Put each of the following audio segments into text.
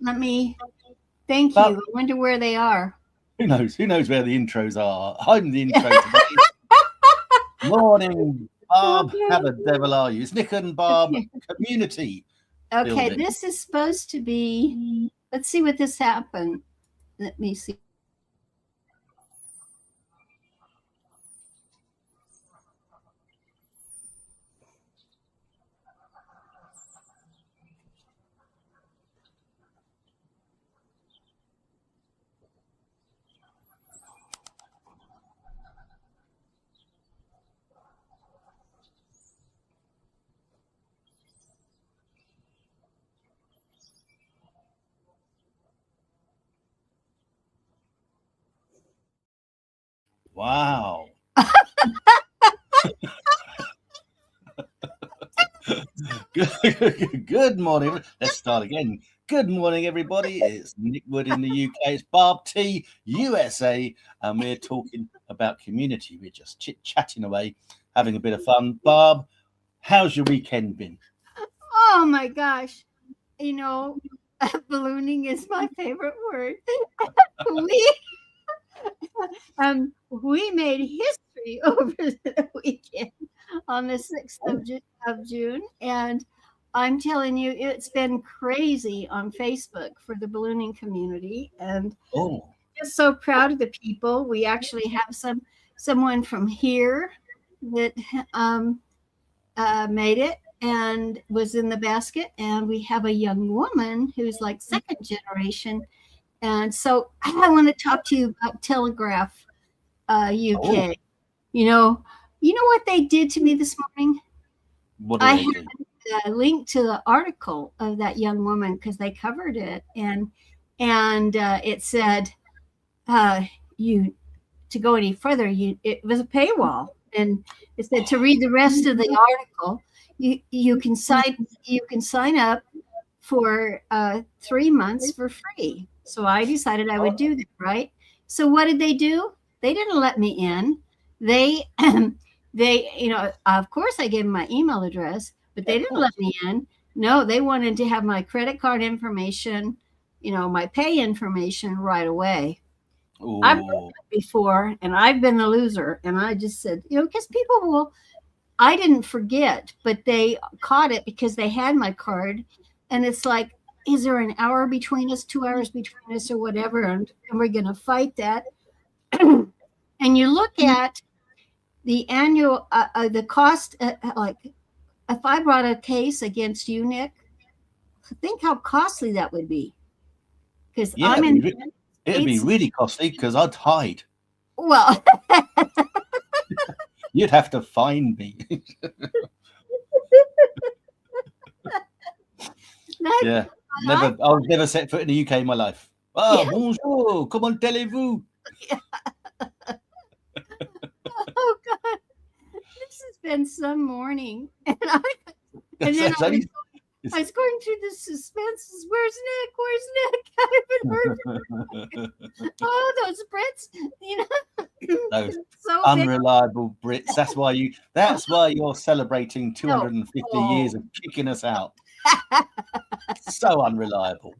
Let me thank But you. I wonder where they are. who knows? Who knows where the intros are? I'm the intro today. Morning, Barb. How the devil are you? It's Nick and Barb Okay. community Okay, building. this is supposed to be. Let's see what this happened. Let me see. Wow. Good morning. Let's start again. Good morning, everybody. It's Nick Wood in the UK. It's BarbTUSA USA, and we're talking about community. We're just chit-chatting away, having a bit of fun. Barb, how's your weekend been? Oh my gosh. You know, ballooning is my favorite word. we we made history over the weekend on the 6th of June, and I'm telling you, it's been crazy on Facebook for the ballooning community, and Oh, just so proud of the people. We actually have someone from here that um, made it and was in the basket, and we have a young woman who's like second generation. And so I want to talk to you about Telegraph oh, UK. You know, you know what they did to me this morning? what do I they had do? a link to the article of that young woman because they covered it, and it said uh, you to go any further. It was a paywall, and it said to read the rest of the article, you can sign up for 3 months for free. So I decided I would do that, right? So what did they do? They didn't let me in. They of course I gave them my email address, but Yeah, they of didn't let course. me in. No, they wanted to have my credit card information, my pay information right away. I've done Oh, that before, and I've been the loser. And I just said, because people will. I didn't forget, but they caught it because they had my card, and it's like, is there an hour between us, 2 hours between us, or whatever, and we're going to fight that. And you look at the cost, like if I brought a case against you, Nick, think how costly that would be. Because yeah, I'm in it'd be states. really costly because I'd hide. Well, You'd have to find me. that, Yeah, I, never. I've never set foot in the UK in my life. Ah, yeah, bonjour. Comment allez-vous? oh God, this has been some morning, and then That's only. I was going through the suspenses. Where's Nick? Where's Nick? I haven't heard. Oh, those Brits, Those so big. unreliable Brits. That's why you're celebrating No, 250 oh, years of kicking us out. So unreliable.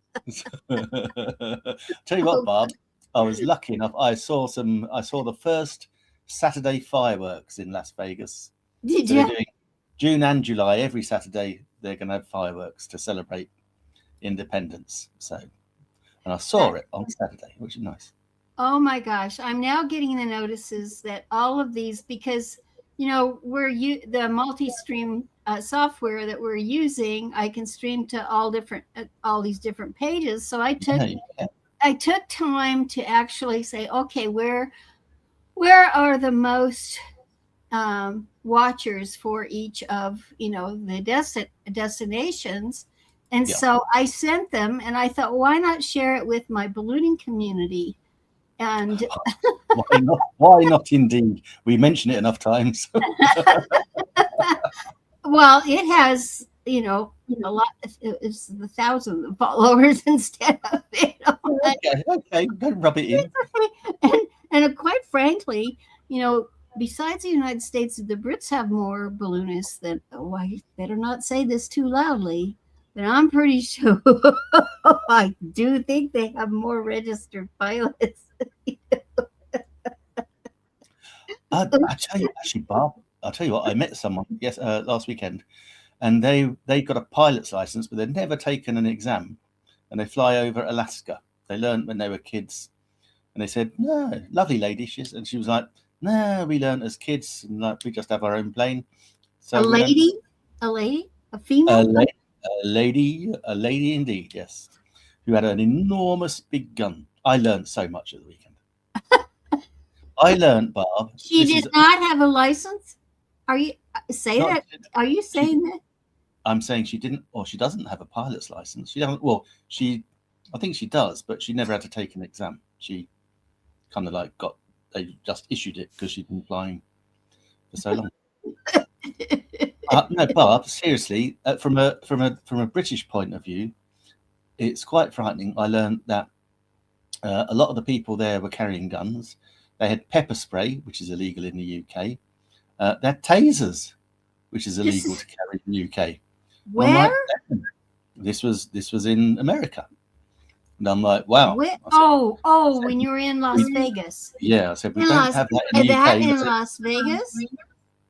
Tell you what, oh, Barb, I was lucky enough. I saw the first Saturday fireworks in Las Vegas. did So they're you? doing June and July every Saturday. They're going to have fireworks to celebrate independence. So, and I saw it on Saturday, which is nice. Oh my gosh, I'm now getting the notices that all of these, because the multi-stream software that we're using, I can stream to all these different pages. So I took Yeah, yeah. I took time to actually say, okay, where are the most watchers for each of the destinations. And Yeah. so I sent them, and I thought, why not share it with my ballooning community? And Why not? Why not? Indeed, we mention it enough times. well, it has a lot. It's the thousand of followers instead of Okay, okay, don't rub it in. and, and quite frankly, besides the United States, the Brits have more balloonists than. Oh, I better not say this too loudly. but I'm pretty sure I do think they have more registered pilots. I tell you, actually, Barb, I'll tell you what, I met someone last weekend, and they got a pilot's license, but they'd never taken an exam, and they fly over Alaska. They learned when they were kids, and they said, "No, lovely lady," and she was like, "No, we learned as kids, and like we just have our own plane." A So we don't. lady, a lady, a A, female. la- a lady indeed, yes, who had an enormous big gun. I learned so much at the weekend. I learned, Barb. She This did is not have a license. Are you say not. that? Are you She, saying that? I'm saying she didn't, or she doesn't have a pilot's license. She doesn't. Well, I think she does, but she never had to take an exam. She kind of like they just issued it because she'd been flying for so long. No, Barb. Seriously, from a British point of view, it's quite frightening. I learned that a lot of the people there were carrying guns. They had pepper spray, which is illegal in the UK. They had tasers, which is illegal to carry in the UK. And I'm Where? like, this was in America, and I'm like, wow. Where? I said, Oh, when you were in Las Vegas. yeah, I said we In don't Las, have that in the that UK. in I said, Las Vegas?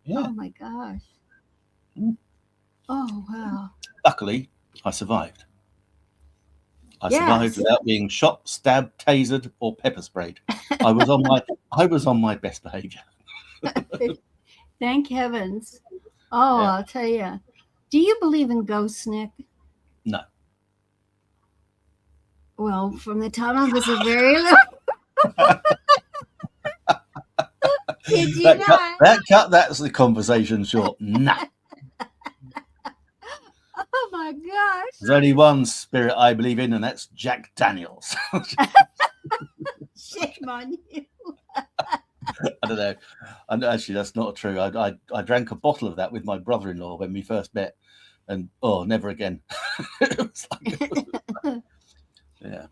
yeah. Oh my gosh. Mm. Oh wow. Luckily, I survived. I Yes. survived without being shot, stabbed, tasered, or pepper sprayed. I was on my best behaviour. Thank heavens. Oh, Yeah. I'll tell you. Do you believe in ghosts, Nick? No. Well, from the time I was a very little. Did you not? That's the conversation short. Nah. Oh my gosh. There's only one spirit I believe in, and that's Jack Daniels. Shame on you. I don't know. And actually, that's not true. I drank a bottle of that with my brother-in-law when we first met, and never again. It was like, yeah.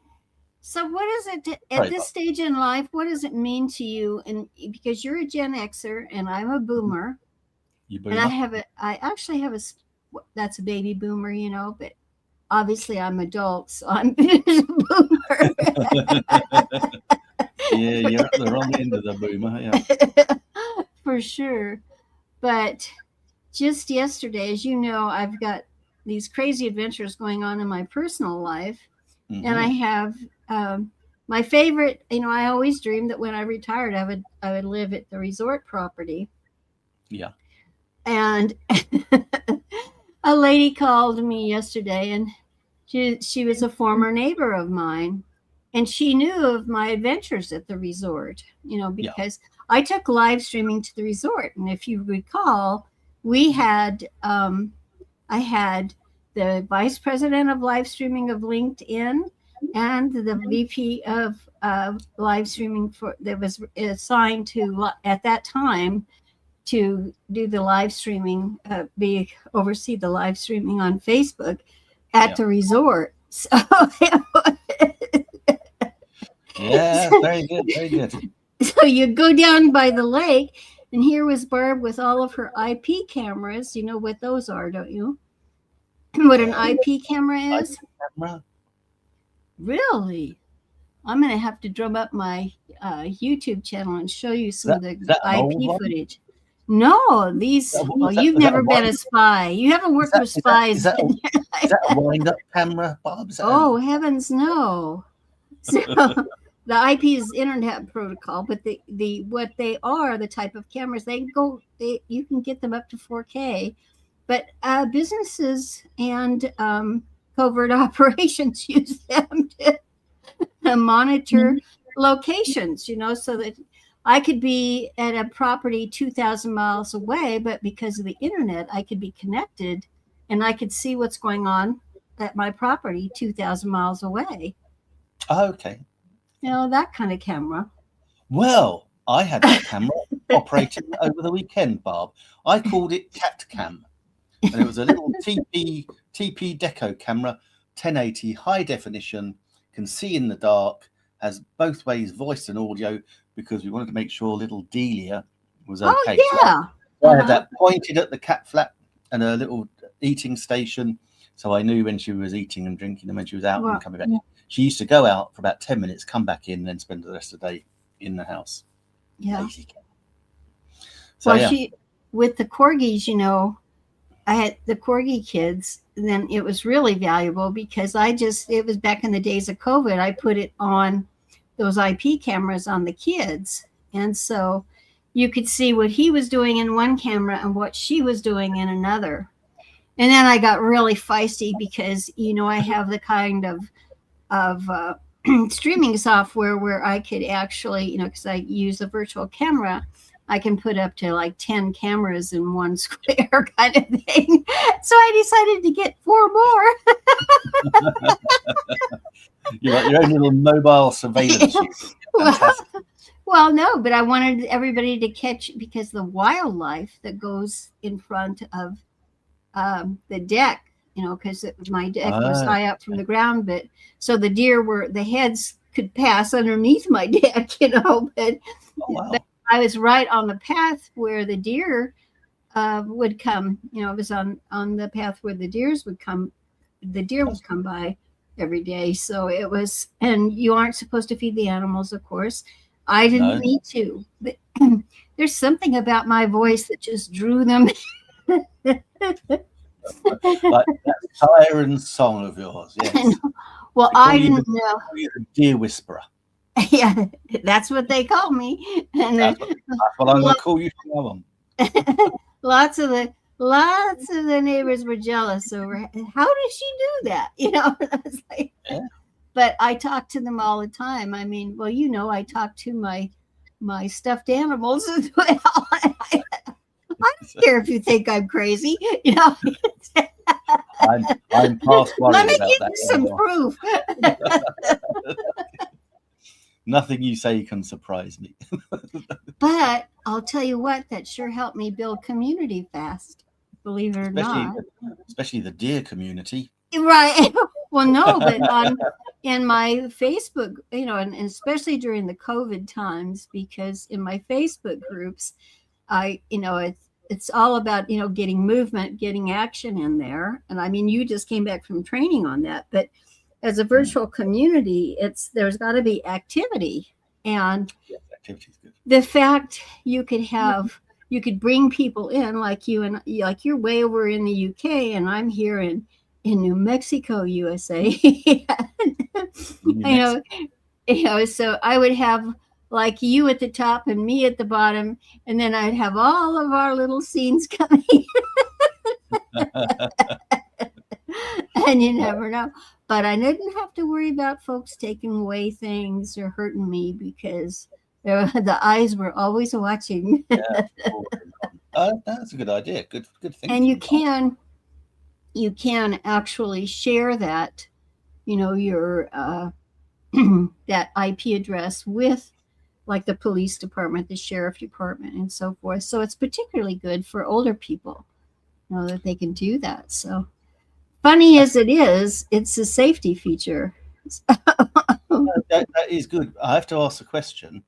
So, what is it at this stage in life? What does it mean to you? And because you're a Gen Xer and I'm a Boomer, And I actually have that's a baby Boomer, you know, but obviously I'm adult, so I'm a Boomer. Yeah, you're at the wrong end of the Boomer. Yeah, for sure. But just yesterday, as you know, I've got these crazy adventures going on in my personal life, and I have my favorite. You know, I always dreamed that when I retired, I would live at the resort property. Yeah. And a lady called me yesterday, and she was a former neighbor of mine, and she knew of my adventures at the resort, you know, because I took live streaming to the resort. And if you recall, we had, I had the vice president of live streaming of LinkedIn and the VP of live streaming that was assigned to, at that time, to do the live streaming, oversee the live streaming on Facebook at the resort. So, yeah, very good, very good. So you go down by the lake, and here was Barb with all of her IP cameras. You know what those are, don't you? What an IP camera is? Camera? Really? I'm going to have to drum up my YouTube channel and show you some of the IP footage. No, these. Well, you've never been a spy. You haven't worked with spies. Is that a wind-up camera, Bob? Oh, heavens, no. So the IP is Internet Protocol, but the what they are, the type of cameras, you can get them up to 4K, but businesses and covert operations use them to monitor locations, you know, so that I could be at a property 2,000 miles away, but because of the internet, I could be connected and I could see what's going on at my property 2,000 miles away. Oh, okay. You know, that kind of camera. Well, I had that camera operating over the weekend, Barb. I called it Cat Cam, and it was a little TP Deco camera, 1080 high definition, can see in the dark, has both ways voice and audio, because we wanted to make sure little Delia was okay. Oh, yeah. So I had that pointed at the cat flap and a little eating station. So I knew when she was eating and drinking and when she was out Well, and coming back. She used to go out for about 10 minutes, come back in, and then spend the rest of the day in the house. yeah. Lazy cat. So, Well, yeah. with the corgis, I had the corgi kids, then it was really valuable because it was back in the days of COVID. I put it on those IP cameras on the kids. And so you could see what he was doing in one camera and what she was doing in another. And then I got really feisty because, I have the kind of streaming software where I could actually, because I use a virtual camera, I can put up to like 10 cameras in one square kind of thing. So I decided to get 4 more. You're like your own little mobile surveillance. Well, no, but I wanted everybody to catch, because the wildlife that goes in front of the deck, because my deck was high up from the ground, but so the deer the heads could pass underneath my deck, but, but I was right on the path where the deer would come. It was on the path where the deer would come by every day. So it was, and you aren't supposed to feed the animals, of course. I didn't need to, but there's something about my voice that just drew them. Like that siren song of yours, yes. Well, I didn't know. You're a deer whisperer. Yeah, that's what they call me. And that's what I'm going to call you from now on. Lots of the neighbors were jealous over how did she do that? I was like, but I talk to them all the time. I mean, well, I talk to my stuffed animals as well. I don't care if you think I'm crazy. I'm past worried Let me about give that. you some proof. Nothing you say can surprise me. But I'll tell you what, that sure helped me build community fast, believe it or not. Especially the deer community. Right. Well, no, but in my Facebook, and especially during the COVID times, because in my Facebook groups, it's all about, getting movement, getting action in there. And I mean, you just came back from training on that, but as a virtual community, there's got to be activity. And activity's good. The fact you could bring people in like you, and like you're way over in the UK and I'm here in New Mexico, USA. So I would have like you at the top and me at the bottom, and then I'd have all of our little scenes coming. And you never know. But I didn't have to worry about folks taking away things or hurting me because the eyes were always watching. That's a good idea. Good thing. And you can actually share that, your that IP address with like the police department, the sheriff department, and so forth. So it's particularly good for older people, that they can do that. So funny as it is, it's a safety feature. That is good. I have to ask a question.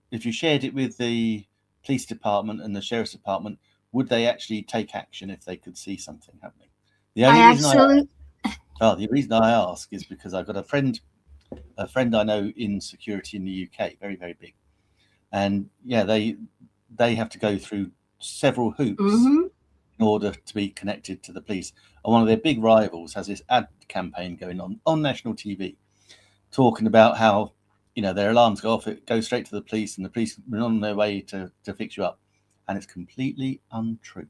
If you shared it with the police department and the sheriff's department, would they actually take action if they could see something happening? The reason I ask is because I've got a friend I know in security in the UK, very, very big. And they have to go through several hoops in order to be connected to the police. And one of their big rivals has this ad campaign going on national TV, talking about how, their alarms go off, it goes straight to the police and the police are on their way to fix you up. And it's completely untrue.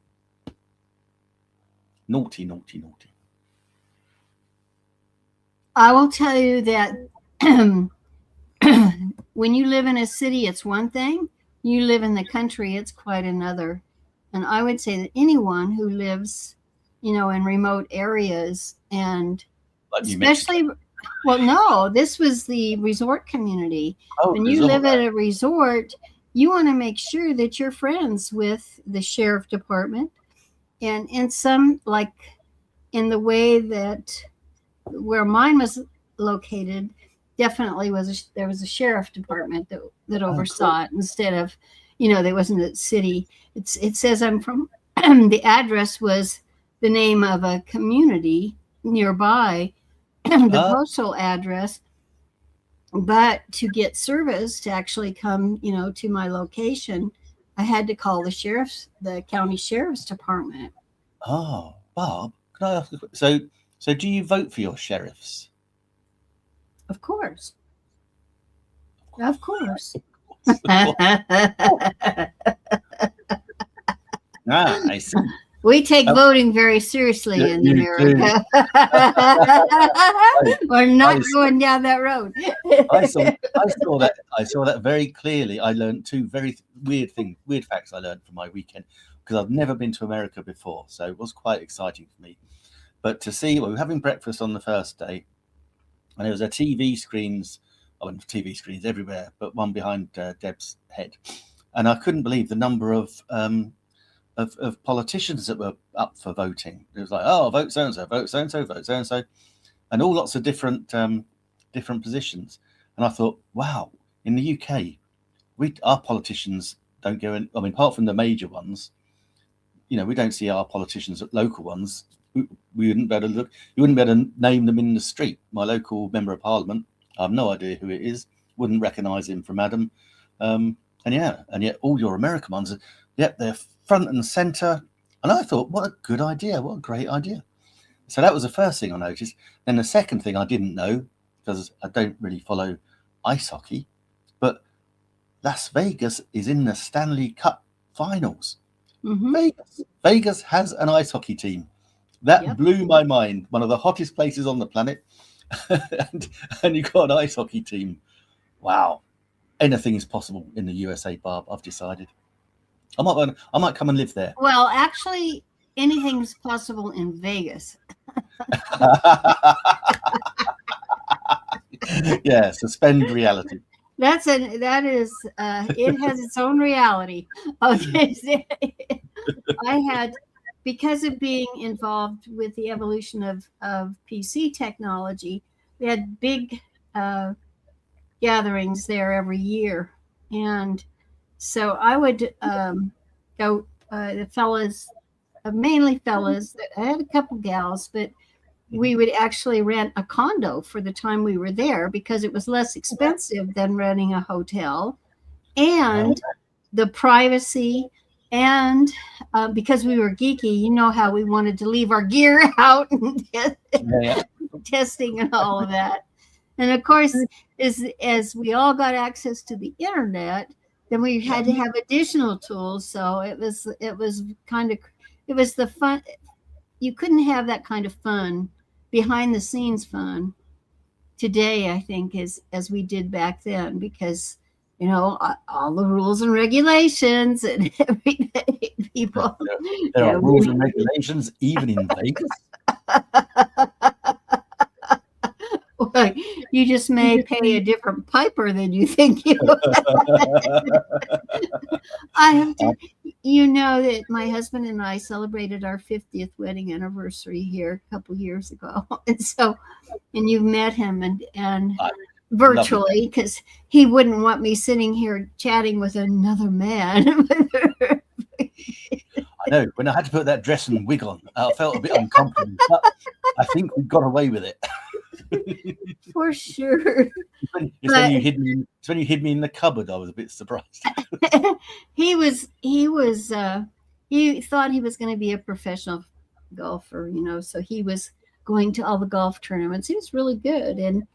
Naughty, naughty, naughty. I will tell you that when you live in a city, it's one thing. You live in the country, it's quite another. And I would say that anyone who lives, in remote areas, and especially, well, no, this was the resort community. When you live at a resort, you want to make sure that you're friends with the sheriff department. And in some, like in the way that where mine was located, definitely there was a sheriff department that oversaw it instead of, there wasn't a city. It says I'm from, the address was the name of a community, nearby the Ah, postal address, but to get service to actually come, to my location, I had to call the county sheriff's department. Barb, can I ask so do you vote for your sheriffs? Of course. Of course. I see. We take Uh, voting very seriously in you do. America. We're not I going down that road. I saw that very clearly. I learned two very weird facts I learned from my weekend because I've never been to America before, so it was quite exciting for me. But to see, we were having breakfast on the first day, and there was a TV screens everywhere, but one behind Deb's head, and I couldn't believe the number of politicians that were up for voting. It was like, oh, vote so and so, vote so and so, vote so and so, and all lots of different positions. And I thought, wow, in the UK, our politicians don't go in. I mean, apart from the major ones, we don't see our politicians at local ones. We wouldn't be able to look. You wouldn't be able to name them in the street. My local member of parliament, I have no idea who it is. Wouldn't recognise him from Adam. And yet all your American ones, they're front and centre. And I thought, what a good idea! What a great idea! So that was the first thing I noticed. Then the second thing I didn't know, because I don't really follow ice hockey, but Las Vegas is in the Stanley Cup finals. Mm-hmm. Vegas has an ice hockey team. That Yep. blew my mind. One of the hottest places on the planet, and you've got an ice hockey team. Wow, anything is possible in the USA, Barb. I've decided. I might come and live there. Well, actually, anything's possible in Vegas. Yeah, suspend reality. That is it has its own reality. Okay. I had, because of being involved with the evolution of PC technology, we had big gatherings there every year, and so I would go. The fellas, mainly fellas. I had a couple gals, but we would actually rent a condo for the time we were there because it was less expensive than renting a hotel, and the privacy, and because we were geeky, how we wanted to leave our gear out and testing and all of that. And of course, as we all got access to the internet, then we had to have additional tools. So it was the fun. You couldn't have that kind of fun, behind the scenes fun, today, I think, as we did back then, because all the rules and regulations and everything. People, there are rules and regulations even in Vegas. Well, you just may pay a different piper than you think you. I have to. That my husband and I celebrated our 50th wedding anniversary here a couple years ago, and you've met him and virtually, because he wouldn't want me sitting here chatting with another man. I know. When I had to put that dress and wig on, I felt a bit uncomfortable, but I think we got away with it. For sure. When you hid me in the cupboard, I was a bit surprised. He thought he was going to be a professional golfer, so he was going to all the golf tournaments. He was really good, and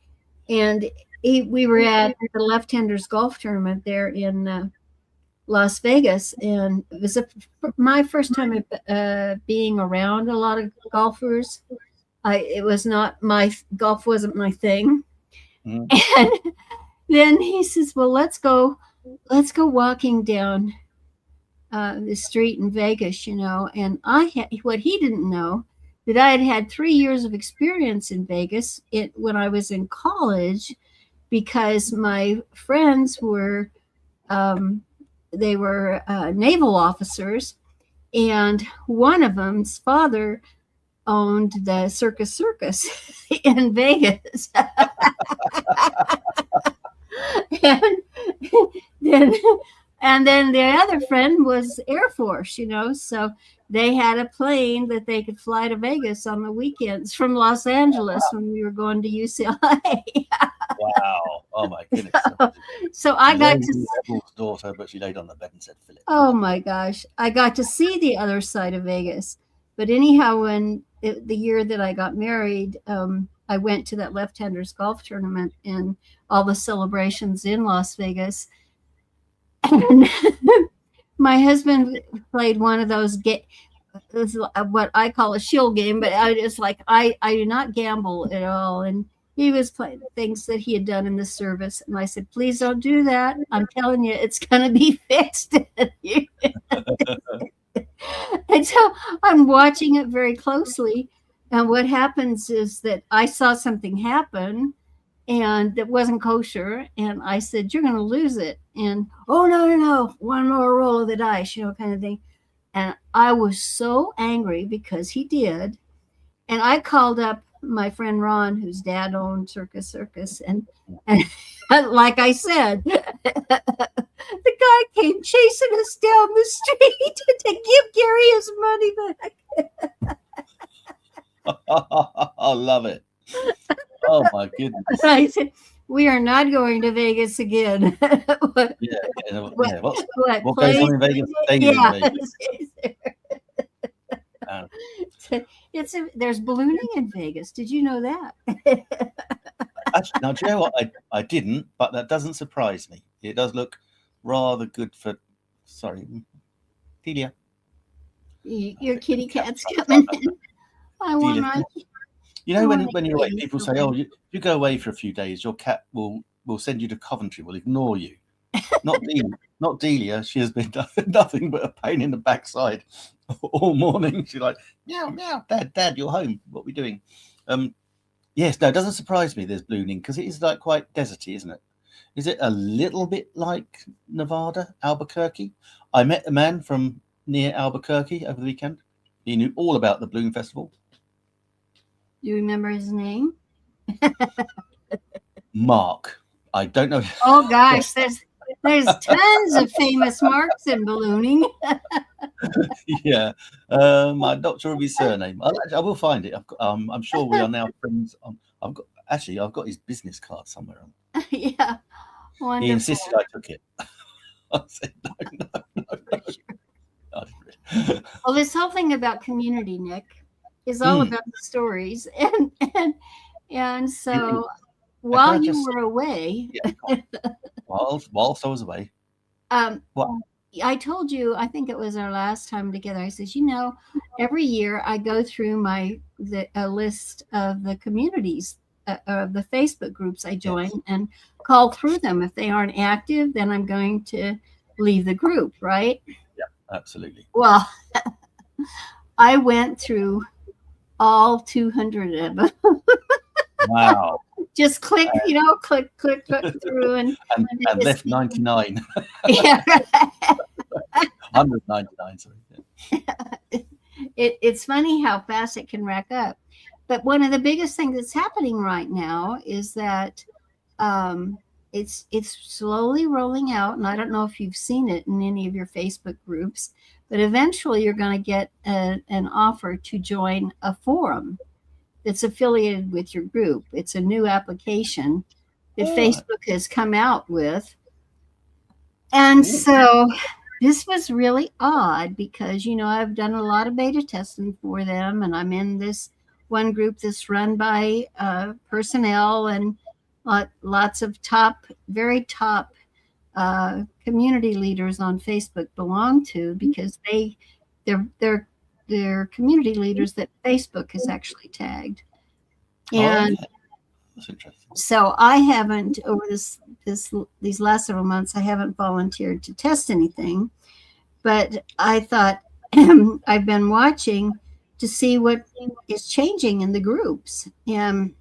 we were at the left-handers golf tournament there in Las Vegas, and it was my first time being around a lot of golfers. Golf wasn't my thing. Mm. And then he says, well, let's go walking down the street in Vegas, and what he didn't know, that I had 3 years of experience in Vegas when I was in college, because my friends were, they were naval officers, and one of them's father owned the Circus in Vegas. And then And then the other friend was Air Force, so they had a plane that they could fly to Vegas on the weekends from Los Angeles when we were going to UCLA. Wow. Oh my goodness. So I got Lady to, Rebel's daughter, but she laid on the bed and said, Philip. oh my gosh, I got to see the other side of Vegas. But anyhow, the year that I got married, I went to that left-handers golf tournament and all the celebrations in Las Vegas. And my husband played one of those what I call a shill game, but I just I do not gamble at all. And he was playing things that he had done in the service, and I said, "Please don't do that. I'm telling you, it's going to be fixed." And so I'm watching it very closely, and what happens is that I saw something happen and that wasn't kosher. And I said, "You're going to lose it." And, "Oh, no, no, no. One more roll of the dice, kind of thing." And I was so angry because he did. And I called up my friend Ron, whose dad owned Circus, and like I said, the guy came chasing us down the street to give Gary his money back. I love it. Oh my goodness. I said, "We are not going to Vegas again." What goes on in Vegas? Yeah. In Vegas. There's ballooning in Vegas. Did you know that? Actually, now, do you know what? I didn't, but that doesn't surprise me. It does look rather good for. Sorry, Delia. Your kitty cat's coming in. I want my. When you're away, people say, "Oh, you go away for a few days. Your cat will send you to Coventry. Will ignore you." Not Delia. She has been nothing but a pain in the backside all morning. She's like, "Meow, meow, Dad, you're home. What are we doing?" Yes, no, it doesn't surprise me there's ballooning because it is like quite deserty, isn't it? Is it a little bit like Nevada, Albuquerque? I met a man from near Albuquerque over the weekend. He knew all about the balloon festival. Do you remember his name? Mark. I don't know. Oh gosh, there's tons of famous Marks in ballooning. Yeah, I'm not sure of his surname. I will find it. I'm sure we are now friends. I've got his business card somewhere. Yeah, wonderful. He insisted I took it. I said no. I didn't really. Well, this whole thing about community, Nick, is all about the stories, and so while you were away, whilst I was away, I told you, I think it was our last time together. I says, every year I go through a list of the communities of the Facebook groups I join and call through them. If they aren't active, then I'm going to leave the group, right? Yeah, absolutely. Well, I went through all 200 of them. Wow. Just click through and left 99. Yeah. 199, sorry. Yeah. It's funny how fast it can rack up. But one of the biggest things that's happening right now is that it's slowly rolling out, and I don't know if you've seen it in any of your Facebook groups, but eventually you're going to get an offer to join a forum that's affiliated with your group. It's a new application that Facebook has come out with. And so this was really odd because, I've done a lot of beta testing for them, and I'm in this one group that's run by personnel and lots of very top community leaders on Facebook belong to, because they're community leaders that Facebook has actually tagged. And that's interesting. So I haven't, over these last several months, I haven't volunteered to test anything, but I thought I've been watching to see what is changing in the groups, and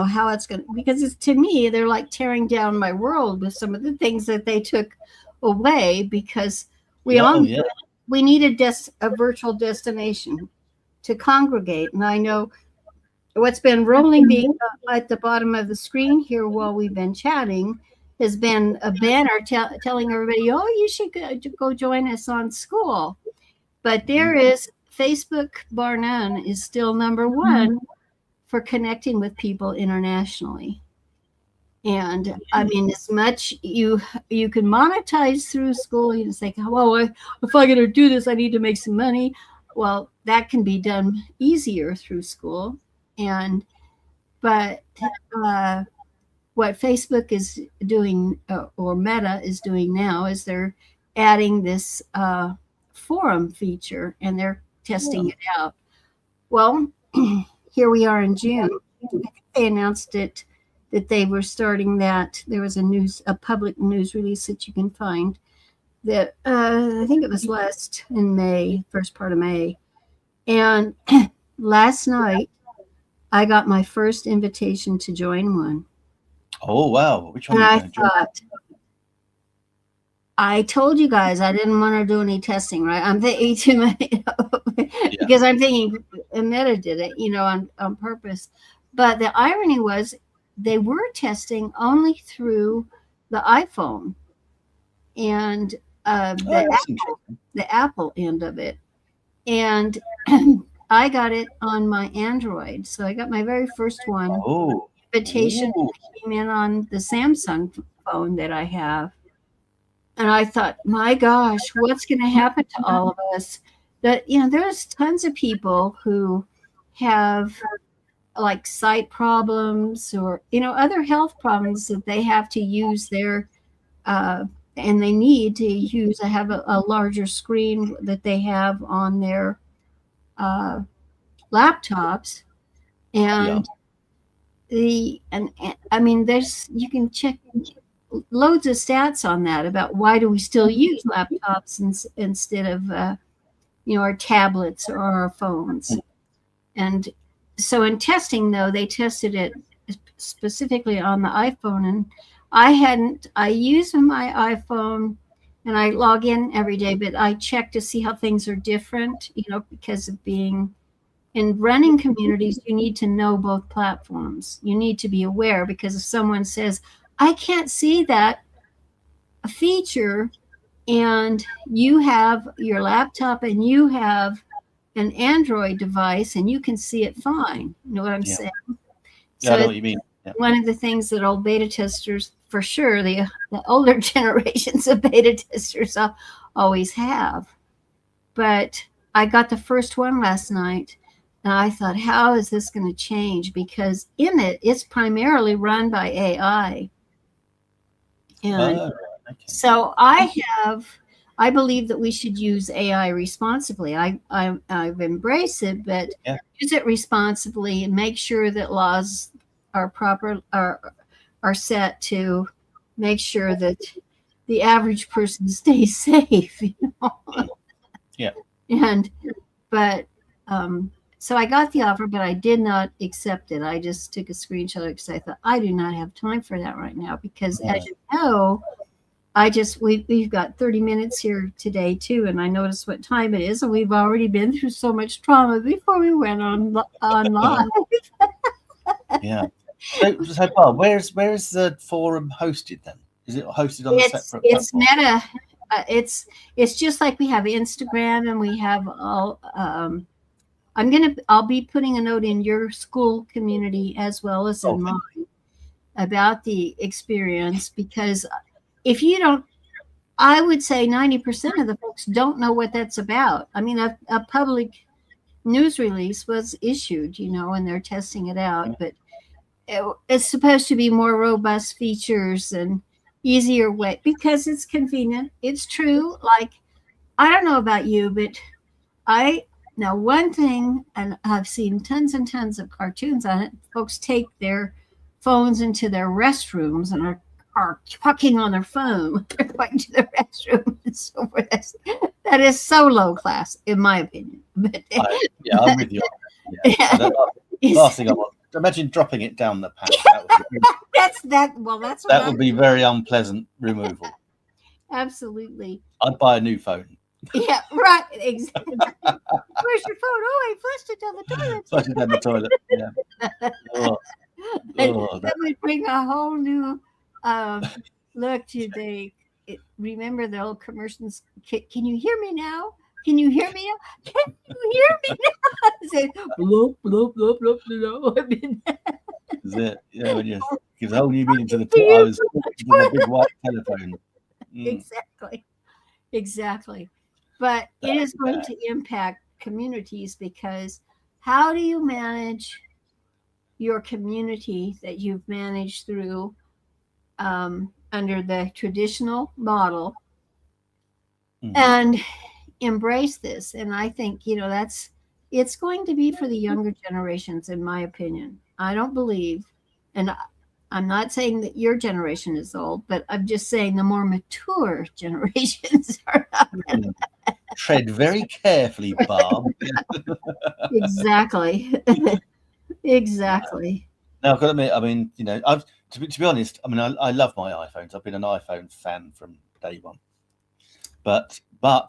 how it's going to, because to me, they're like tearing down my world with some of the things that they took away, because we need a virtual destination to congregate. And I know what's been rolling being at the bottom of the screen here while we've been chatting has been a banner telling everybody, oh, you should go join us on school. But there is Facebook, bar none, is still number one for connecting with people internationally. And I mean, as much you can monetize through school, you think, well, if I'm going to do this, I need to make some money. Well, that can be done easier through school. And but what Facebook is doing, or Meta is doing now, is they're adding this forum feature, and they're testing it out. Well, here we are in June. They announced it, that they were starting that. There was a public news release that you can find, that I think it was last in May, first part of May. And last night I got my first invitation to join one. Oh wow! Which one? And I thought, I told you guys I didn't want to do any testing, right? I'm thinking too many, because I'm thinking Meta did it, on purpose. But the irony was, they were testing only through the iPhone and the Apple end of it. And I got it on my Android. So I got my very first one. Invitation came in on the Samsung phone that I have. And I thought, my gosh, what's going to happen to all of us? That, there's tons of people who have like sight problems, or, other health problems, that they have to use their, and they need to have a larger screen that they have on their laptops. And I mean, you can check loads of stats on that, about why do we still use laptops instead of our tablets or our phones. And so in testing, though, they tested it specifically on the iPhone, and I use my iPhone and I log in every day, but I check to see how things are different, because of being in running communities. You need to know both platforms. You need to be aware, because if someone says, I can't see that feature, and you have your laptop and you have an Android device and you can see it fine. You know what I'm saying? So I know what you mean. One of the things that old beta testers, for sure, the older generations of beta testers always have. But I got the first one last night, and I thought, how is this going to change? Because in it's primarily run by AI. And so I believe that we should use AI responsibly. I've embraced it, but use it responsibly and make sure that laws are are set to make sure that the average person stays safe. So I got the offer, but I did not accept it. I just took a screenshot because I thought, I do not have time for that right now, because as you know, we've got 30 minutes here today too, and I noticed what time it is, and we've already been through so much trauma before we went on live. So Bob, where's the forum hosted then? Is it hosted on a separate platform? It's Meta. It's just like we have Instagram, and we have all. I'll be putting a note in your school community as well as in mine about the experience, because if you don't, I would say 90% of the folks don't know what that's about. I mean, a public news release was issued, and they're testing it out, but it's supposed to be more robust features and easier way, because it's convenient. It's true. Like, I don't know about you, but now one thing, and I've seen tons and tons of cartoons on it, folks take their phones into their restrooms and are talking on their phone. They're going to the restroom and so forth. That is so low class, in my opinion. But, I'm with you. Last thing I want. Imagine dropping it down the path. That would be very unpleasant removal. Absolutely. I'd buy a new phone. Yeah, right. Exactly. Where's your phone? Oh, I flushed it down the toilet. Flushed it down the toilet. Yeah. That would bring a whole new look, remember the old commercials? Can you hear me now? Can you hear me now? Can you hear me now? Say, bloop, bloop, bloop, bloop, bloop. I mean, Is it? Yeah, when you gives a whole new meaning to the do I you? was talking to the big white telephone. Mm, Exactly. Exactly. But it is going to impact communities because how do you manage your community that you've managed through under the traditional model mm, and embrace this? And I think, it's going to be for the younger generations, in my opinion. I don't believe, and I'm not saying that your generation is old, but I'm just saying the more mature generations are not. mm. Tread very carefully, Barb. Exactly. Exactly. Now, I've got to admit, I mean, I've to be honest, I mean, I love my iPhones. I've been an iPhone fan from day one. But I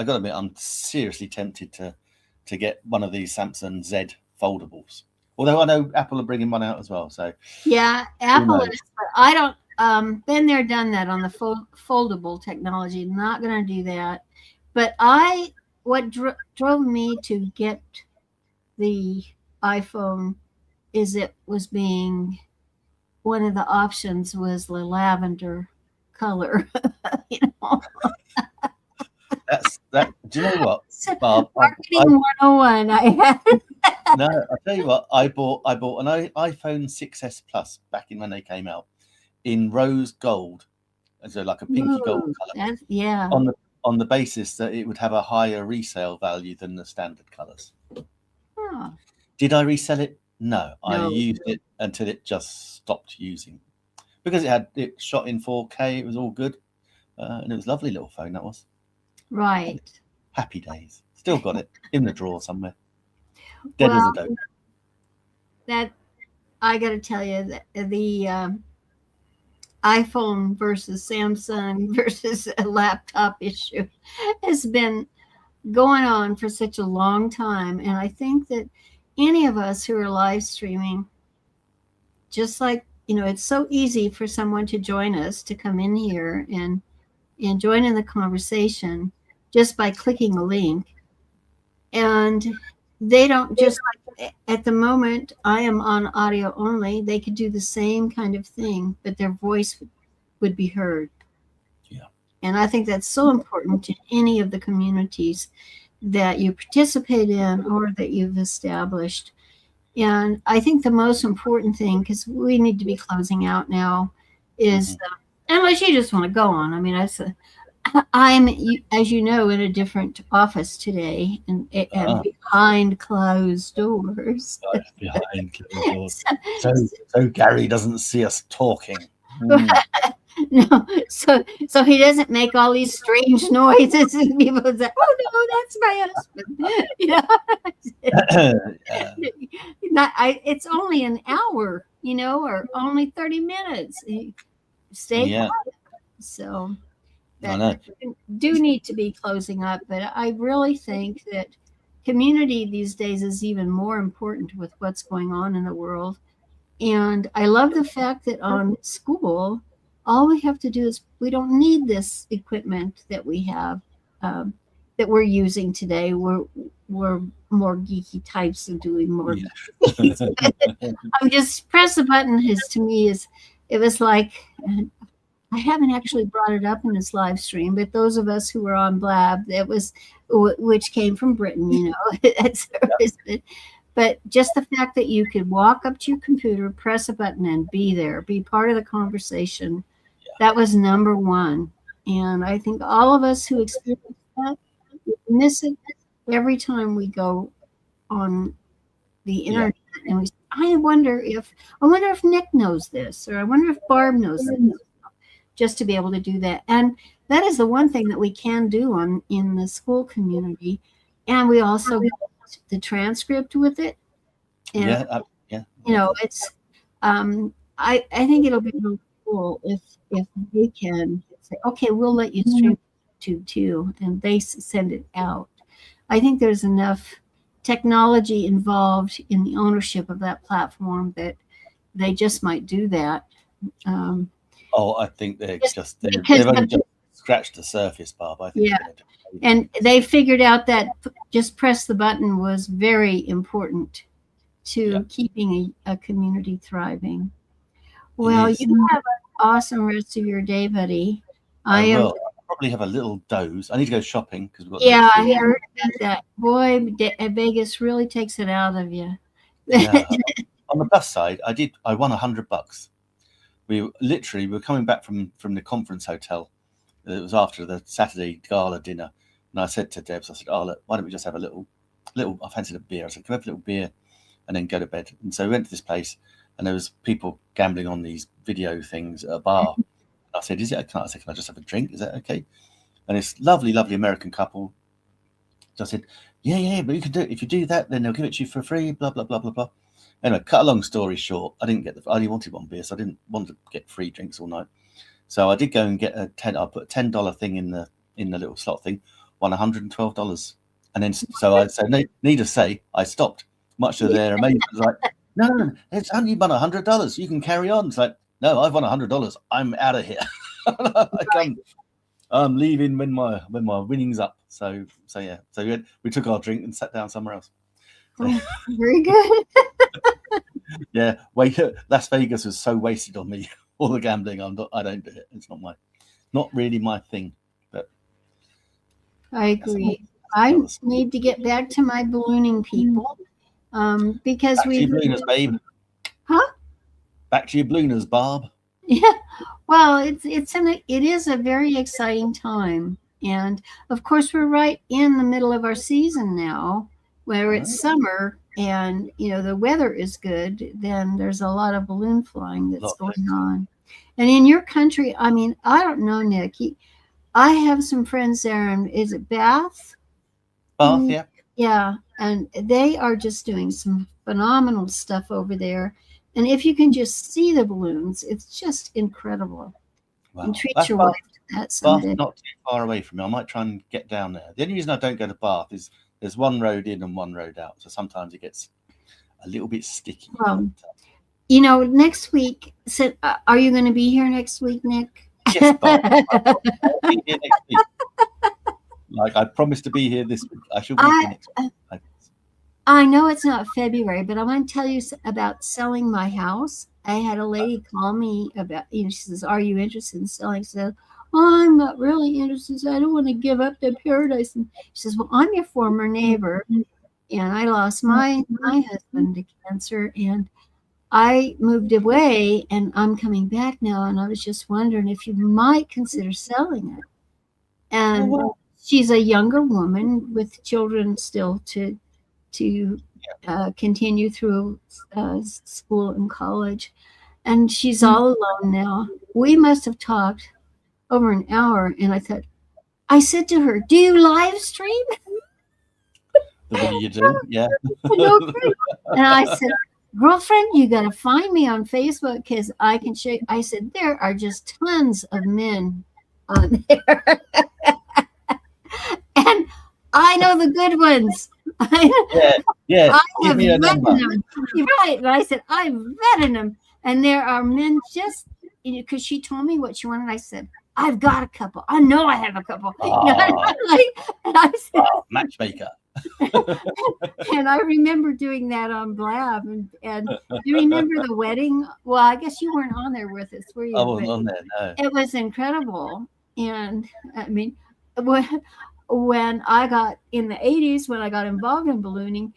got to admit, I'm seriously tempted to get one of these Samsung Z foldables. Although I know Apple are bringing one out as well, so Yeah, who Apple knows? is, but I don't. Been there, done that on the foldable technology. Not going to do that. But what drove me to get the iPhone is it was being one of the options was the lavender color. you know, That's that. Do you know what, so Barb? I marketing 101. I had. no, I tell you what, I bought an iPhone 6s Plus back in when they came out in rose gold, so like a pinky gold Ooh, color, yeah. on the basis that it would have a higher resale value than the standard colors. Oh, Did I resell it? No, I no, used it until it just stopped using because it shot in 4K. It was all good, and it was a lovely little phone. That was right. happy days. Still got it in the drawer somewhere, dead as a Well, dope. that I got to tell you that the iPhone versus Samsung versus a laptop issue has been going on for such a long time. And I think that any of us who are live streaming, just like, it's so easy for someone to join us to come in here and join in the conversation just by clicking a link. And they don't just like at the moment I am on audio only, they could do the same kind of thing, but their voice would be heard. Yeah. And I think that's so important to any of the communities that you participate in or that you've established. And I think the most important thing, because we need to be closing out now, is Hmm. unless you just want to go on. I mean, I'm, as you know, in a different office today and Ah, behind closed doors. behind closed doors, so, so so Gary doesn't see us talking. Mm. no, so he doesn't make all these strange noises, and people say, "Oh no, that's my husband." Yeah. It's only an hour, or only 30 minutes. Stay Yeah, quiet. So I that know. do need to be closing up, but I really think that community these days is even more important with what's going on in the world. And I love the fact that on school, all we have to do is we don't need this equipment that we have um, that we're using today. We're more geeky types of doing more. Yeah. I'm just press a button. Is to me is it was like I haven't actually brought it up in this live stream, but those of us who were on Blab, that was which came from Britain, that's but just the fact that you could walk up to your computer, press a button, and be there, be part of the conversation, that was number one. And I think all of us who experience that miss it every time we go on the Yeah. internet and I wonder if Nick knows this, or I wonder if Barb knows this, just to be able to do that. And that is the one thing that we can do in the school community. And we also get the transcript with it. And Yeah. Yeah. it's I think it'll be really cool if they can say, okay, we'll let you stream YouTube too, and they send it out. I think there's enough technology involved in the ownership of that platform that they just might do that. Um, Oh, I think they've because only just scratched the surface, Barb. I think yeah, they're going to do and they figured out that just press the button was very important yeah, to keeping a community thriving. it Well, is. you have an awesome rest of your day, buddy. I I am. will. I'll probably have a little doze. I need to go shopping because we've got the big Yeah, I food. heard about that. Boy, Vegas really takes it out of you. Yeah. On the plus side, I won $100. We were coming back from the conference hotel. It was after the Saturday gala dinner, and I said to Debs, I said, "Oh, look, why don't we just have a little? I fancied a beer." I said, "Can we have a little beer and then go to bed?" And so we went to this place, and there was people gambling on these video things at a bar. I said, "Is it okay?" I said, "Can I just have a drink? Is that okay?" And this lovely, lovely American couple just said, "Yeah, but you can do it. If you do that, then they'll give it to you for free." Blah blah blah blah blah. Anyway, cut a long story short, I only wanted one beer, so I didn't want to get free drinks all night. So I did go and get I put a $10 thing in the little slot thing, won $112, and then need to say I stopped, much to their amazement. It's like, no, it's only won $100. You can carry on. It's like, no, I've won $100. I'm out of here. I'm leaving when my winning's up. So yeah. So we took our drink and sat down somewhere else. So, Oh, very good. yeah, Las Vegas was so wasted on me. All the gambling, I don't do it. It's not really my thing. But I agree. I need to get back to my ballooning people because back to we've. your blooners, babe. Huh? Back to your blooners, Barb. Yeah. Well, it is a very exciting time, and of course we're right in the middle of our season now, where it's summer and the weather is good. Then there's a lot of balloon flying that's going on, and in your country, I mean, I don't know, Nick. I have some friends there, and is it Bath? Bath, yeah. Yeah, and they are just doing some phenomenal stuff over there. And if you can just see the balloons, it's just incredible. Wow. And treat your wife to that someday. Bath not too far away from me. I might try and get down there. The only reason I don't go to Bath is there's one road in and one road out, so sometimes it gets a little bit sticky. Next week. So, are you going to be here next week, Nick? Yes, Barb. I'll be here next week. Like I promised to be here this week. I shall be here next week. I know it's not February, but I want to tell you about selling my house. I had a lady call me about, she says, "Are you interested in selling?" I said, "Oh, I'm not really interested. I don't want to give up the paradise." And she says, "Well, I'm your former neighbor, and I lost my husband to cancer, and I moved away, and I'm coming back now, and I was just wondering if you might consider selling it." And she's a younger woman with children still to continue through school and college, and she's all alone now. We must have talked over an hour, and I said to her, "Do you live stream?" The way you do, yeah. And I said, "Girlfriend, you got to find me on Facebook because I can show you." I said, "There are just tons of men on there." And I know the good ones. Yeah. I have vetted them. You're right. And I said, "I've vetted them." And there are men just, because she told me what she wanted. I said, "I've got a couple. I know I have a couple." And I said, matchmaker. And I remember doing that on Blab. And do you remember the wedding? Well, I guess you weren't on there with us, were you? I wasn't on there, no. It was incredible. And I mean, when I got in the 80s, when I got involved in ballooning,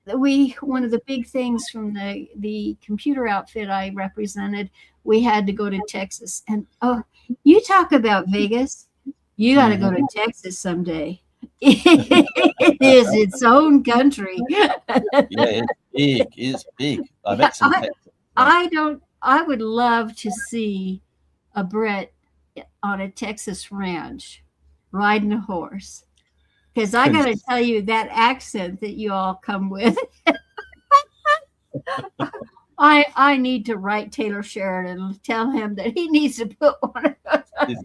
one of the big things from the computer outfit I represented, we had to go to Texas. And you talk about Vegas, you got to go to Texas someday. It is its own country. Yeah, it's big. I met some Texas. I would love to see a Brit on a Texas ranch riding a horse, because I got to tell you, that accent that you all come with, I need to write Taylor Sheridan and tell him that he needs to put one of those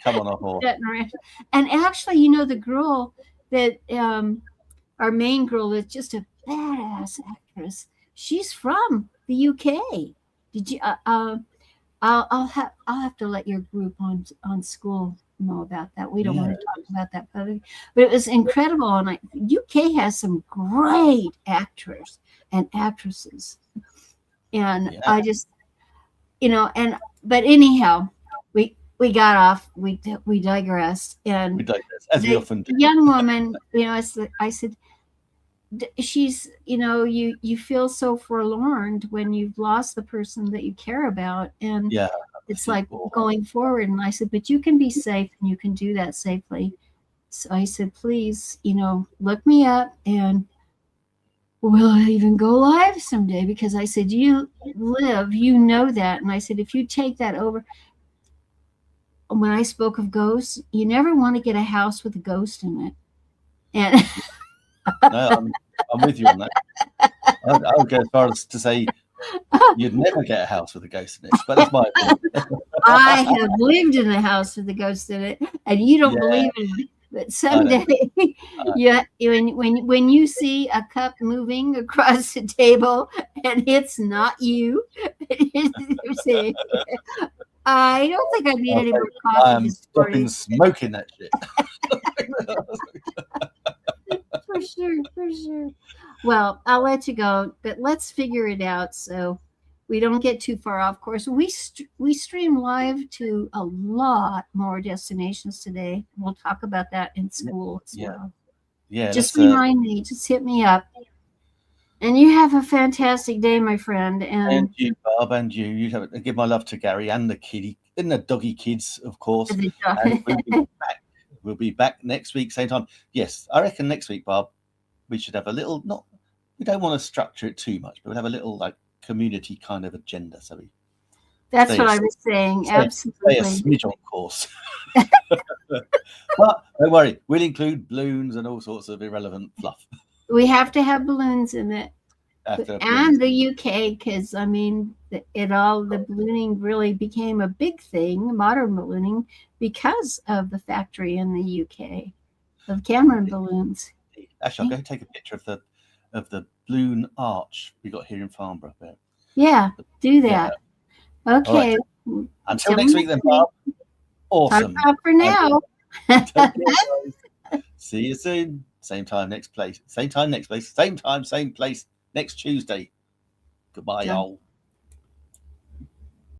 come on a horse. And actually, the girl that our main girl is just a badass actress. She's from the UK. Did you? I'll have to let your group on school know about that. We don't want to talk about that publicly, but it was incredible. And UK has some great actors and actresses, and I just, but anyhow, we got off. We digressed, and we digress, as we often do. The young woman, I said, she's, you feel so forlorn when you've lost the person that you care about, and it's like going forward. And I said, but you can be safe, and you can do that safely. So I said, please, look me up, and we'll even go live someday, because I said, you live, that. And I said, if you take that over, when I spoke of ghosts, you never want to get a house with a ghost in it. And no, I'm with you on that. I would go as far as to say you'd never get a house with a ghost in it, but that's my opinion. I have lived in a house with a ghost in it, and you don't believe in it. But someday, when you see a cup moving across the table and it's not you, you say, I don't think I need any more coffee. I'm stopping smoking that shit. For sure. Well, I'll let you go, but let's figure it out so we don't get too far off course. We stream live to a lot more destinations today. We'll talk about that in school as well. Yeah. Just remind me. Just hit me up. And you have a fantastic day, my friend. And you, Barb, and you. You give my love to Gary and the kitty and the doggy kids, of course. And we'll be back next week, same time. Yes, I reckon next week, Barb, we should have a little. We don't want to structure it too much, but we'll have a little community kind of agenda. So that's what I was saying. Absolutely. Stay a smidge on course. But don't worry, we'll include balloons and all sorts of irrelevant fluff. We have to have balloons in it. And the UK, because the ballooning really became a big thing, modern ballooning, because of the factory in the UK of Cameron balloons. Actually, I'll go take a picture of the balloon arch we got here in Farnborough. Yeah, do that. Yeah. Okay. Right. Until next week, then, Barb. Awesome. For now. See you soon. Same time, next place. Same time, next place. Same time, same place. Next Tuesday. Goodbye, y'all.